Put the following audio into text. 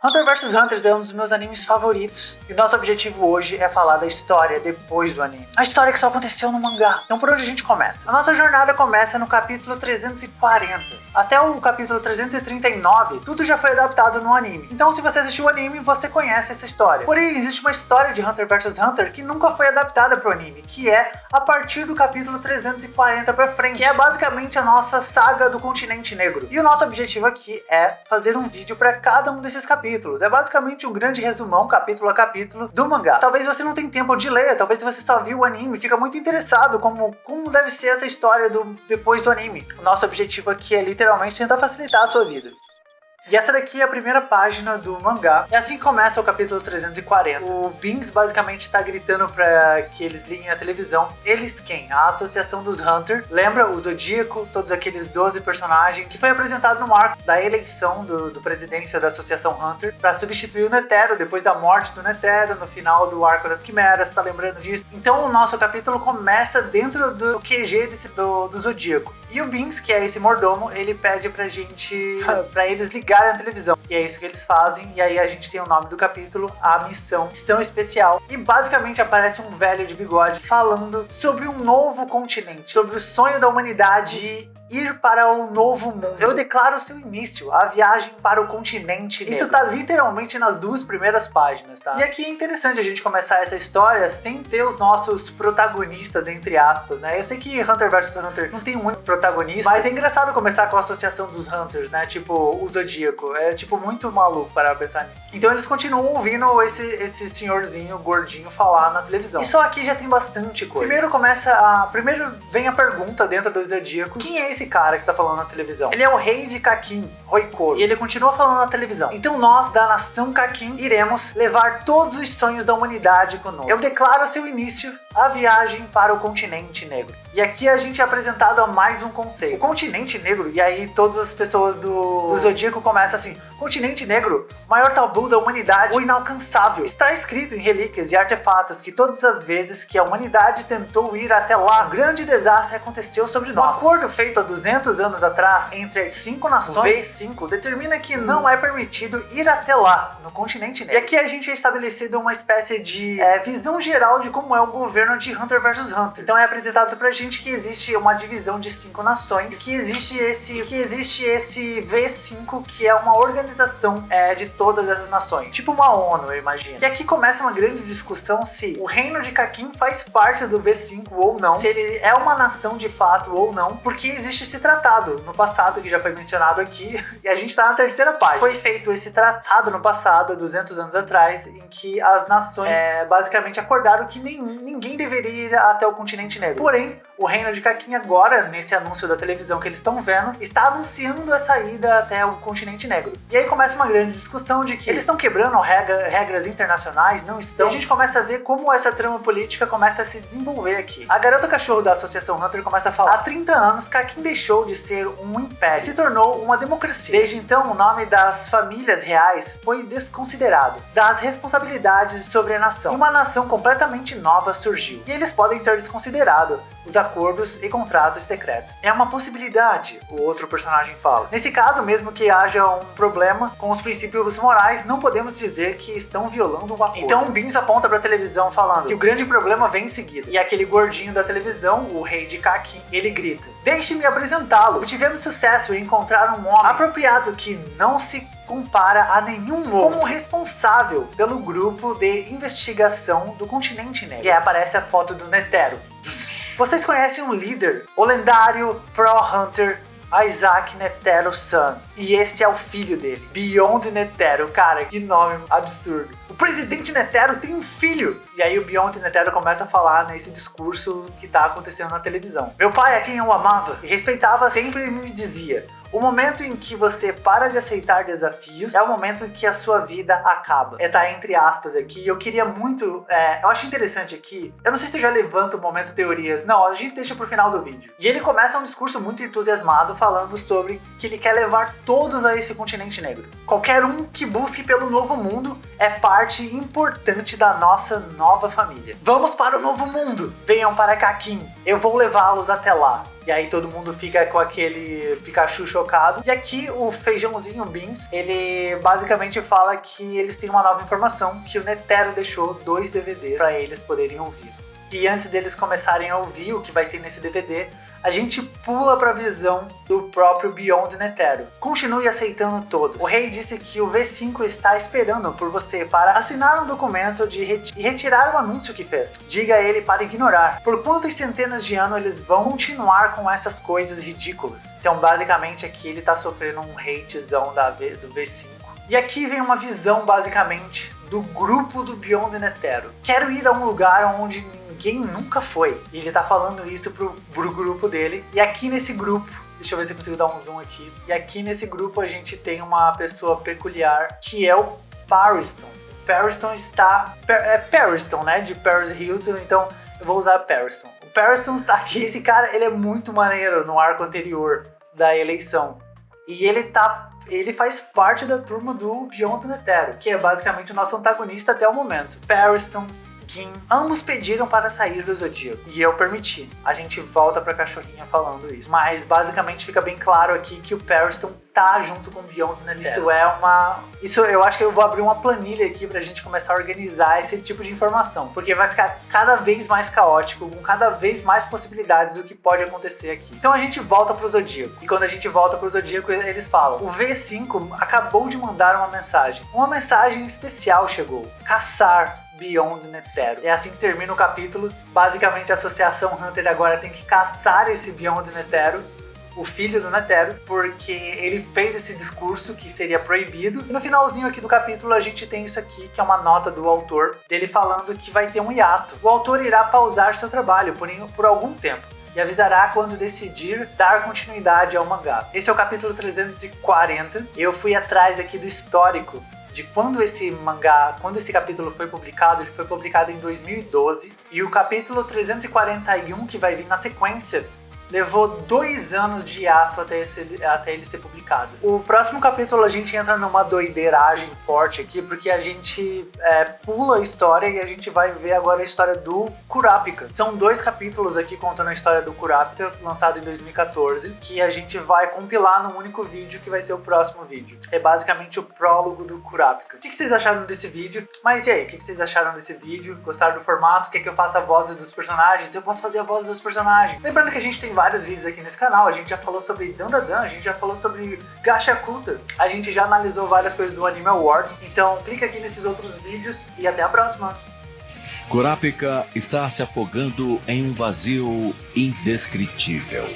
Hunter vs Hunter é um dos meus animes favoritos e nosso objetivo hoje é falar da história depois do anime. A história que só aconteceu no mangá. Então por onde a gente começa? A nossa jornada começa no capítulo 340. Até o capítulo 339, tudo já foi adaptado no anime. Então se você assistiu o anime, você conhece essa história. Porém, existe uma história de Hunter vs Hunter que nunca foi adaptada para o anime, que é a partir do capítulo 340 pra frente, que é basicamente a nossa saga do Continente Negro. E o nosso objetivo aqui é fazer um vídeo para cada um desses capítulos. É basicamente um grande resumão, capítulo a capítulo, do mangá. Talvez você não tenha tempo de ler, talvez você só viu o anime, fica muito interessado como deve ser essa história depois do anime. O nosso objetivo aqui é literalmente tentar facilitar a sua vida. E essa daqui é a primeira página do mangá. É assim que começa o capítulo 340. O Binks basicamente está gritando para que eles liguem a televisão. Eles quem? A Associação dos Hunter. Lembra o Zodíaco, todos aqueles 12 personagens. Que foi apresentado no arco da eleição do presidência da Associação Hunter para substituir o Netero, depois da morte do Netero, no final do arco das Quimeras, tá lembrando disso? Então o nosso capítulo começa dentro do QG do Zodíaco. E o Binks, que é esse mordomo, ele pede pra eles ligarem a televisão. E é isso que eles fazem, e aí a gente tem o nome do capítulo, a missão especial. E basicamente aparece um velho de bigode falando sobre um novo continente, sobre o sonho da humanidade de ir para o novo mundo. Eu declaro o seu início, a viagem para o continente negro. Isso tá literalmente nas duas primeiras páginas, tá? E aqui é interessante a gente começar essa história sem ter os nossos protagonistas, entre aspas, né? Eu sei que Hunter vs Hunter não tem um único protagonista, mas é engraçado começar com a associação dos Hunters, né? Tipo, o Zodíaco. É, tipo, muito maluco para pensar nisso. Então eles continuam ouvindo esse senhorzinho gordinho falar na televisão. E só aqui já tem bastante coisa. Primeiro vem a pergunta dentro do Zodíaco. Quem é esse cara que tá falando na televisão? Ele é o rei de Kakin, Roikoro. E ele continua falando na televisão. Então nós, da nação Kakin, iremos levar todos os sonhos da humanidade conosco. Eu declaro o seu início, a viagem para o continente negro. E aqui a gente é apresentado a mais um conceito. O continente negro, e aí todas as pessoas do Zodíaco começam assim: continente negro, maior tabu da humanidade, o inalcançável. Está escrito em relíquias e artefatos que todas as vezes que a humanidade tentou ir até lá, um grande desastre aconteceu sobre nós. Um acordo feito há 200 anos atrás entre as 5 nações, V5, determina que não é permitido ir até lá, no continente negro. E aqui a gente é estabelecido uma espécie de visão geral de como é o governo de Hunter vs Hunter. Então é apresentado pra gente que existe uma divisão de 5 nações, que existe esse V5, que é uma organização de todas essas nações, tipo uma ONU, eu imagino. E aqui começa uma grande discussão se o reino de Kakin faz parte do V5 ou não, se ele é uma nação de fato ou não, porque existe esse tratado no passado, que já foi mencionado aqui, e a gente tá na terceira página. Foi feito esse tratado no passado, 200 anos atrás, em que as nações basicamente acordaram que ninguém deveria ir até o continente negro. Porém, o reino de Kakin agora, nesse anúncio da televisão que eles estão vendo, está anunciando a saída até o continente negro. E aí começa uma grande discussão de que eles estão quebrando regras internacionais, não estão. E a gente começa a ver como essa trama política começa a se desenvolver aqui. A garota cachorro da Associação Hunter começa a falar: há 30 anos, Kakin deixou de ser um império e se tornou uma democracia. Desde então, o nome das famílias reais foi desconsiderado, das responsabilidades sobre a nação. E uma nação completamente nova surgiu. E eles podem ter desconsiderado os acordos e contratos secretos. É uma possibilidade, o outro personagem fala. Nesse caso, mesmo que haja um problema com os princípios morais, não podemos dizer que estão violando o acordo. Então o Binks aponta pra televisão falando que o grande problema vem em seguida. E aquele gordinho da televisão, o rei de Kakin, ele grita: deixe-me apresentá-lo. Tivemos sucesso em encontrar um homem apropriado que não se compara a nenhum outro, como responsável pelo grupo de investigação do continente negro. E aí aparece a foto do Netero. Vocês conhecem um líder, o lendário Pro Hunter Isaac Netero-san. E esse é o filho dele, Beyond Netero. Cara, que nome absurdo. O presidente Netero tem um filho. E aí o Beyond Netero começa a falar nesse discurso que tá acontecendo na televisão. Meu pai, a quem eu amava e respeitava, sempre me dizia: o momento em que você para de aceitar desafios é o momento em que a sua vida acaba. Tá entre aspas aqui. Eu queria muito... eu acho interessante aqui. Eu não sei se eu já levanto o momento teorias. Não, a gente deixa pro final do vídeo. E ele começa um discurso muito entusiasmado falando sobre que ele quer levar todos a esse continente negro. Qualquer um que busque pelo novo mundo é parte importante da nossa nova família. Vamos para o novo mundo. Venham para Kakin. Eu vou levá-los até lá. E aí todo mundo fica com aquele Pikachu chocado. E aqui o Feijãozinho Beans, ele basicamente fala que eles têm uma nova informação, que o Netero deixou 2 DVDs para eles poderem ouvir. E antes deles começarem a ouvir o que vai ter nesse DVD, a gente pula para a visão do próprio Beyond Netero. Continue aceitando todos. O rei disse que o V5 está esperando por você para assinar um documento e retirar o anúncio que fez. Diga a ele para ignorar. Por quantas centenas de anos eles vão continuar com essas coisas ridículas? Então, basicamente, aqui ele está sofrendo um hatezão do V5. E aqui vem uma visão, basicamente, do grupo do Beyond Netero. Quero ir a um lugar onde ninguém nunca foi. E ele tá falando isso pro grupo dele. E aqui nesse grupo, deixa eu ver se eu consigo dar um zoom aqui. E aqui nesse grupo a gente tem uma pessoa peculiar, que é o Pariston. Pariston está... É Pariston, né? De Paris Hilton, então eu vou usar Pariston. O Pariston está aqui. Esse cara, ele é muito maneiro no arco anterior da eleição. E ele faz parte da turma do Beyond Netero, que é basicamente o nosso antagonista até o momento. Pariston, Gin, ambos pediram para sair do Zodíaco, e eu permiti. A gente volta pra cachorrinha falando isso. Mas basicamente fica bem claro aqui que o Pariston tá junto com o Beyond Netero. Isso eu acho que eu vou abrir uma planilha aqui pra gente começar a organizar esse tipo de informação, porque vai ficar cada vez mais caótico, com cada vez mais possibilidades do que pode acontecer aqui. Então a gente volta pro Zodíaco, e quando a gente volta pro Zodíaco, eles falam: o V5 acabou de mandar uma mensagem. Uma mensagem especial chegou. Caçar Beyond Netero. É assim que termina o capítulo. Basicamente a Associação Hunter agora tem que caçar esse Beyond Netero, o filho do Netero, porque ele fez esse discurso que seria proibido. E no finalzinho aqui do capítulo a gente tem isso aqui, que é uma nota do autor, dele falando que vai ter um hiato. O autor irá pausar seu trabalho por algum tempo e avisará quando decidir dar continuidade ao mangá. Esse é o capítulo 340. Eu fui atrás aqui do histórico de quando esse capítulo foi publicado. Ele foi publicado em 2012, e o capítulo 341, que vai vir na sequência, levou 2 anos de hiato até ele ser publicado. O próximo capítulo a gente entra numa doideiragem forte aqui, porque a gente pula a história e a gente vai ver agora a história do Kurapika. São 2 capítulos aqui contando a história do Kurapika, lançado em 2014, que a gente vai compilar num único vídeo, que vai ser o próximo vídeo. É basicamente o prólogo do Kurapika. O que vocês acharam desse vídeo? Mas e aí, o que vocês acharam desse vídeo? Gostaram do formato? Quer que eu faça a voz dos personagens? Eu posso fazer a voz dos personagens. Lembrando que a gente tem vários vídeos aqui nesse canal. A gente já falou sobre Dandadan, a gente já falou sobre Gachakuta, a gente já analisou várias coisas do Anime Awards. Então clica aqui nesses outros vídeos e até a próxima. Kurapika está se afogando em um vazio indescritível.